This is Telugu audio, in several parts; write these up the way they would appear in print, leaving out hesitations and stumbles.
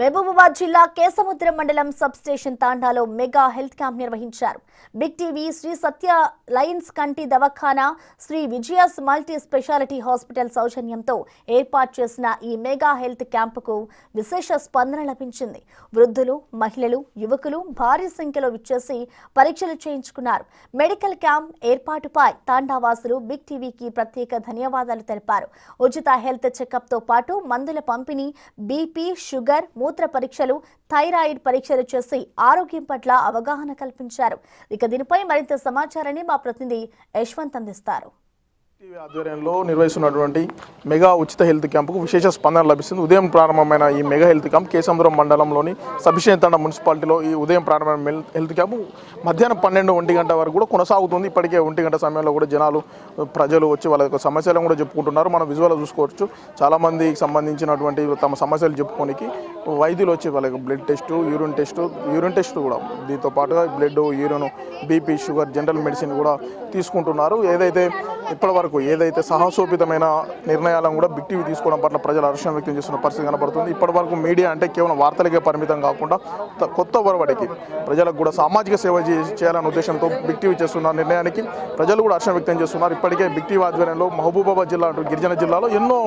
మహబూబాబాద్ జిల్లా కేసముద్రం మండలం సబ్ స్టేషన్ తాండాలో మెగా హెల్త్ క్యాంప్ నిర్వహించారు. Big TV, Sri Satya lions కంటి దవాఖానా, Sri Vijayas multi speciality hospital సౌజన్యంతో ఏర్పాటు చేసిన ఈ మెగా హెల్త్ క్యాంపుకు విశేష స్పందన లభించింది. వృద్ధులు, మహిళలు, యువకులు భారీ సంఖ్యలో విచ్చేసి పరీక్షలు చేయించుకున్నారు. మెడికల్ క్యాంప్ ఏర్పాటుపై తాండావాసులు బిగ్ టీవీకి ప్రత్యేక ధన్యవాదాలు తెలిపారు. ఉచిత హెల్త్ చెకప్ తో పాటు మందుల పంపిణీ, బీపీ, షుగర్, మూత్ర పరీక్షలు, థైరాయిడ్ పరీక్షలు చేసి ఆరోగ్యం పట్ల అవగాహన కల్పించారు. ఇక దీనిపై మరింత సమాచారాన్ని మా ప్రతినిధి యశ్వంత్ అందిస్తారు. టీవీ ఆధ్వర్యంలో నిర్వహిస్తున్నటువంటి మెగా ఉచిత హెల్త్ క్యాంపుకు విశేష స్పందన లభిస్తుంది. ఉదయం ప్రారంభమైన ఈ మెగా హెల్త్ క్యాంప్ కేసముద్రం మండలంలోని సబిషేతండ మున్సిపాలిటీలో ఈ ఉదయం ప్రారంభమైన హెల్త్ క్యాంపు మధ్యాహ్నం 12-1 గంట వరకు కూడా కొనసాగుతుంది. ఇప్పటికే 1 గంట సమయంలో కూడా ప్రజలు వచ్చి వాళ్ళ యొక్క సమస్యలను కూడా చెప్పుకుంటున్నారు. మనం విజువల్ చూసుకోవచ్చు. చాలామందికి సంబంధించినటువంటి తమ సమస్యలు చెప్పుకోనికి వైద్యులు వచ్చి వాళ్ళకి బ్లడ్ టెస్ట్, యూరిన్ టెస్ట్ కూడా, దీంతో పాటుగా blood, urine, BP, sugar, general medicine కూడా తీసుకుంటున్నారు. ఏదైతే సాహసోపితమైన నిర్ణయాలను కూడా బిగ్ టీవీ తీసుకోవడం పట్ల ప్రజలు హర్షం వ్యక్తం చేస్తున్న పరిస్థితి కనబడుతుంది. ఇప్పటివరకు మీడియా అంటే కేవలం వార్తలకే పరిమితం కాకుండా కొత్త ఒరవడికి ప్రజలకు కూడా సామాజిక సేవ చేయాలనే ఉద్దేశంతో బిగ్ టీవీ చేస్తున్న నిర్ణయానికి ప్రజలు కూడా హర్షం వ్యక్తం చేస్తున్నారు. ఇప్పటికే బిగ్ టీవీ ఆధ్వర్యంలో మహబూబాబాద్ జిల్లా గిరిజన జిల్లాలో ఎన్నో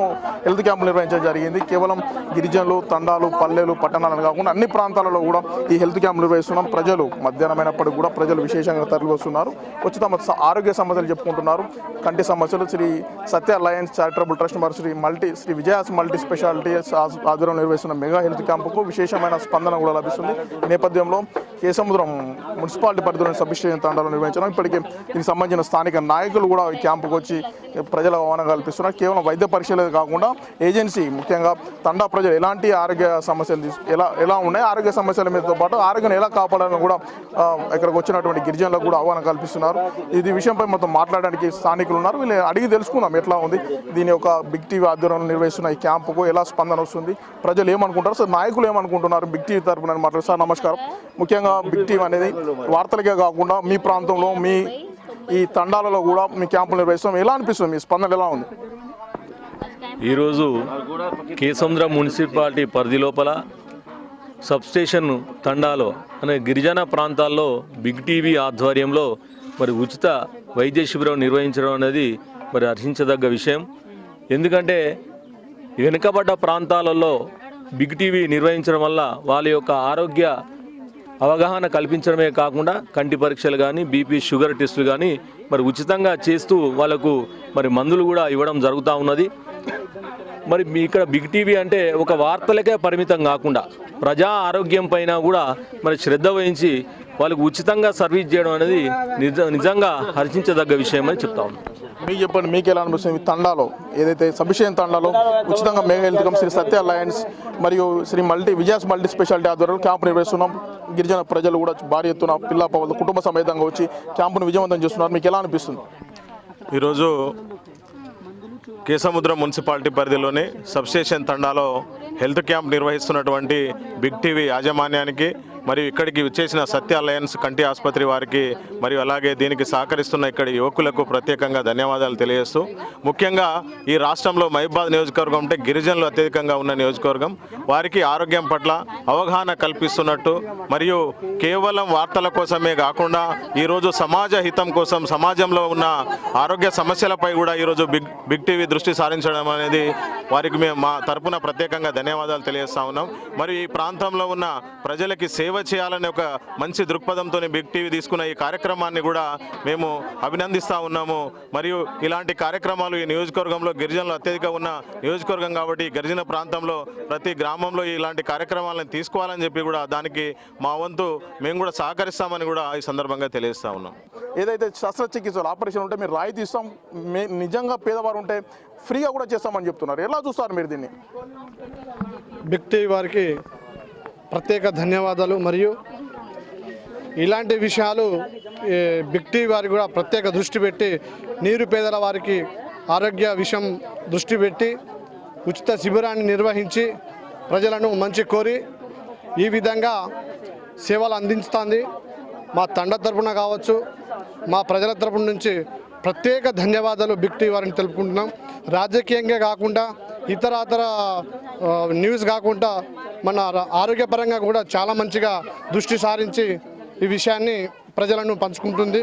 హెల్త్ క్యాంపులు నిర్వహించడం జరిగింది. కేవలం గిరిజనులు, తండాలు, పల్లెలు, పట్టణాలను కాకుండా అన్ని ప్రాంతాలలో కూడా ఈ హెల్త్ క్యాంపులు నిర్వహిస్తున్నాం. ప్రజలు మధ్యాహ్నమైనప్పటికీ కూడా ప్రజలు విశేషంగా తరలి వస్తున్నారు. వచ్చి తమ ఆరోగ్య సమస్యలు చెప్పుకుంటున్నారు. కంటి సమస్యలు Shri Satya Lions charitable trust మరియు శ్రీ విజయాస్ మల్టీ స్పెషాలిటీ ఆధ్వర్యంలో నిర్వహిస్తున్న మెగా హెల్త్ క్యాంపుకు విశేషమైన స్పందన కూడా లభిస్తుంది. ఈ నేపథ్యంలో కేసముద్రం మున్సిపాలిటీ పరిధిలోని సబిస్టేషన్ తాండాలో నిర్వహించడం, ఇప్పటికే దీనికి సంబంధించిన స్థానిక నాయకులు కూడా ఈ క్యాంపుకు వచ్చి ప్రజలకు ఆహ్వానం కల్పిస్తున్నారు. కేవలం వైద్య పరీక్షలే కాకుండా ఏజెన్సీ, ముఖ్యంగా తండా ప్రజలు ఎలాంటి ఆరోగ్య సమస్యలు ఎలా ఉన్నాయి, ఆరోగ్య సమస్యల మీదతో పాటు ఆరోగ్యాన్ని ఎలా కాపాడాలని కూడా ఇక్కడికి వచ్చినటువంటి గిరిజనులకు కూడా ఆహ్వానం కల్పిస్తున్నారు. ఇది విషయంపై మొత్తం మాట్లాడడానికి స్థానికులు ఉన్నారు. వీళ్ళు అడిగి తెలుసుకుందాం ఎట్లా ఉంది, దీని యొక్క బిగ్ టీవీ ఆధ్వర్యంలో నిర్వహిస్తున్న ఈ క్యాంపుకు ఎలా స్పందన వస్తుంది, ప్రజలు ఏమనుకుంటారు, సార్ నాయకులు ఏమనుకుంటున్నారు బిగ్ టీవీ తరఫున మాట్లాడారు. సార్ నమస్కారం. ముఖ్యంగా బిగ్ టీవీ అనేది వార్తలకే కాకుండా మీ ప్రాంతంలో మీ ఈ తండాలలో కూడా మీ క్యాంపులు నిర్వహిస్తాం, ఎలా అనిపిస్తుంది, మీ స్పందన ఎలా ఉంది? ఈరోజు కేసముద్రం మున్సిపాలిటీ పరిధి లోపల సబ్స్టేషన్ తండాలో అనే గిరిజన ప్రాంతాల్లో బిగ్ టీవీ ఆధ్వర్యంలో మరి ఉచిత వైద్య శిబిరం నిర్వహించడం అనేది మరి హర్షించదగ్గ విషయం. ఎందుకంటే వెనుకబడ్డ ప్రాంతాలలో బిగ్ టీవీ నిర్వహించడం వల్ల వాళ్ళ యొక్క ఆరోగ్య అవగాహన కల్పించడమే కాకుండా కంటి పరీక్షలు కానీ, బీపీ, షుగర్ టెస్టులు కానీ మరి ఉచితంగా చేస్తూ వాళ్ళకు మరి మందులు కూడా ఇవ్వడం జరుగుతూ ఉన్నది. మరి ఇక్కడ బిగ్ టీవీ అంటే ఒక వార్తలకే పరిమితం కాకుండా ప్రజా ఆరోగ్యం పైన కూడా మరి శ్రద్ధ వహించి వాళ్ళకు ఉచితంగా సర్వీస్ చేయడం అనేది నిజంగా హర్షించదగ్గ విషయం అని చెప్తా ఉన్నాం. మీకు చెప్పండి, మీకు ఎలా అనిపిస్తుంది? తండాలో ఏదైతే సబిషేషన్ తండాలో ఉచితంగా mega health camp Shri Satya Lions మరియు శ్రీ విజయాస్ మల్టీ స్పెషాలిటీ ఆధ్వర్యంలో క్యాంపు నిర్వహిస్తున్నాం. గిరిజన ప్రజలు కూడా భారీ ఎత్తున పిల్ల పవలు కుటుంబ సమేతంగా వచ్చి క్యాంపును విజయవంతం చేస్తున్నారు. మీకు ఎలా అనిపిస్తుంది? ఈరోజు కేసముద్రం మున్సిపాలిటీ పరిధిలోని సబ్స్టేషన్ తండాలో హెల్త్ క్యాంప్ నిర్వహిస్తున్నటువంటి బిగ్ టీవీ యాజమాన్యానికి మరియు ఇక్కడికి వచ్చేసిన సత్య అలయన్స్ కంటి ఆసుపత్రి వారికి మరియు అలాగే దీనికి సహకరిస్తున్న ఇక్కడి యువకులకు ప్రత్యేకంగా ధన్యవాదాలు తెలియజేస్తూ, ముఖ్యంగా ఈ రాష్ట్రంలో మహబూబాబాద్ నియోజకవర్గం అంటే గిరిజనులు అత్యధికంగా ఉన్న నియోజకవర్గం, వారికి ఆరోగ్యం పట్ల అవగాహన కల్పిస్తున్నట్టు మరియు కేవలం వార్తల కోసమే కాకుండా ఈరోజు సమాజ హితం కోసం సమాజంలో ఉన్న ఆరోగ్య సమస్యలపై కూడా ఈరోజు బిగ్ టీవీ దృష్టి సారించడం అనేది వారికి మేము మా తరపున ప్రత్యేకంగా ధన్యవాదాలు తెలియజేస్తా ఉన్నాం. మరియు ఈ ప్రాంతంలో ఉన్న ప్రజలకి సేవ చేయాలనే ఒక మంచి దృక్పథంతో బిగ్ టీవీ తీసుకున్న ఈ కార్యక్రమాన్ని కూడా మేము అభినందిస్తూ ఉన్నాము. మరియు ఇలాంటి కార్యక్రమాలు ఈ నియోజకవర్గంలో గిరిజనులు అత్యధిక ఉన్న నియోజకవర్గం కాబట్టి గిరిజన ప్రాంతంలో ప్రతి గ్రామంలో ఇలాంటి కార్యక్రమాలను తీసుకోవాలని చెప్పి కూడా దానికి మా వంతు మేము కూడా సహకరిస్తామని కూడా ఈ సందర్భంగా తెలియజేస్తా ఉన్నాం. ఏదైతే శస్త్రచికిత్సలు ఆపరేషన్ ఉంటే మీరు రాయితీ ఇస్తాం, నిజంగా పేదవారు ఉంటే ఫ్రీగా కూడా చేస్తామని చెప్తున్నారు. ఎలా చూస్తారు మీరు దీన్ని? బిగ్ టీవీ వారికి ప్రత్యేక ధన్యవాదాలు. మరియు ఇలాంటి విషయాలు బిగ్ టీవీ వారికి కూడా ప్రత్యేక దృష్టి పెట్టి నిరుపేదల వారికి ఆరోగ్య విషయం దృష్టి పెట్టి ఉచిత శిబిరాన్ని నిర్వహించి ప్రజలను మంచి కోరి ఈ విధంగా సేవలు అందిస్తుంది. మా తండ తరపున కావచ్చు, మా ప్రజల తరపున నుంచి ప్రత్యేక ధన్యవాదాలు బిగ్ టీవీ వారిని తెలుపుకుంటున్నాం. రాజకీయంగా కాకుండా ఇతర న్యూస్ కాకుండా మన ఆరోగ్యపరంగా కూడా చాలా మంచిగా దృష్టి సారించి ఈ విషయాన్ని ప్రజలను పంచుకుంటుంది.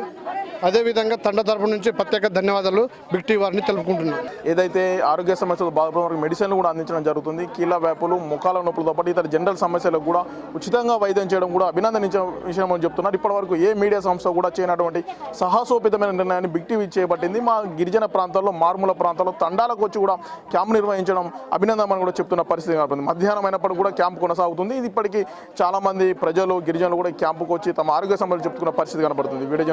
అదేవిధంగా తండ తరపు నుంచి ప్రత్యేక ధన్యవాదాలు బిగ్ టీవీ వారిని తెలుపుకుంటున్నాం. ఏదైతే ఆరోగ్య సమస్యలు బాధపడిన వారికి మెడిసిన్లు కూడా అందించడం జరుగుతుంది. కీళ్ళ వ్యాపులు, ముఖాల నొప్పులతో పాటు ఇతర జనరల్ సమస్యలకు కూడా ఉచితంగా వైద్యం చేయడం కూడా అభినందనించే విషయం అని చెప్తున్నారు. ఇప్పటివరకు ఏ మీడియా సంస్థ కూడా చేయనటువంటి సాహసోపేతమైన నిర్ణయాన్ని బిగ్ టీవీ చేపట్టింది. మా గిరిజన ప్రాంతాల్లో, మారుమూల ప్రాంతాల్లో తండాలకు వచ్చి కూడా క్యాంపు నిర్వహించడం అభినందనమని కూడా చెప్తున్న పరిస్థితి కనపడుతుంది. మధ్యాహ్నం అయినప్పుడు కూడా క్యాంపు కొనసాగుతుంది. ఇది ఇప్పటికీ చాలా మంది ప్రజలు, గిరిజనులు కూడా ఈ క్యాంపుకు వచ్చి తమ ఆరోగ్య సమస్యలు చెప్పుకున్న పరిస్థితి కనపడుతుంది. వీడియో